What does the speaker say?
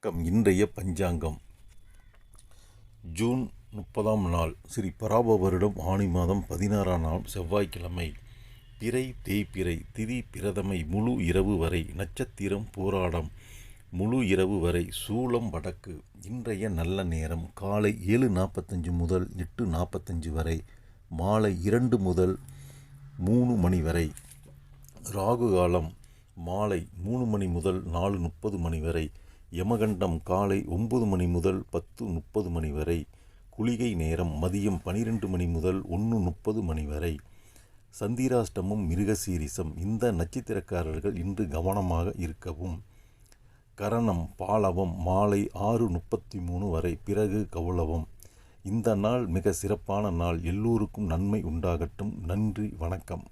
வணக்கம். இன்றைய பஞ்சாங்கம் ஜூன் 30ஆம் நாள், ஸ்ரீ பராப வருடம் ஆனி மாதம் 16ஆம் நாள், செவ்வாய்க்கிழமை. பிறை தேய்பிறை, திதி பிரதமை, முழு இரவு வரை. நட்சத்திரம் பூராடம், முழு இரவு வரை. சூலம் வடக்கு. இன்றைய நல்ல நேரம் காலை 7:45 முதல் 8:45 வரை, மாலை 2 முதல் 3 மணி வரை. ராகு காலம் மாலை 3 மணி முதல் 4:30 மணி வரை. யமகண்டம் காலை 9 மணி முதல் 10:30 மணி வரை. குளிகை நேரம் மதியம் 12 மணி முதல் 1:30 மணி வரை. சந்திராஷ்டமம் மிருகசீரிசம். இந்த நட்சத்திரக்காரர்கள் இன்று கவனமாக இருக்கவும். கரணம் பாலவம் மாலை 6:33 வரை, பிறகு கௌளவம். இந்த நாள் மிக சிறப்பான நாள். எல்லோருக்கும் நன்மை உண்டாகட்டும். நன்றி, வணக்கம்.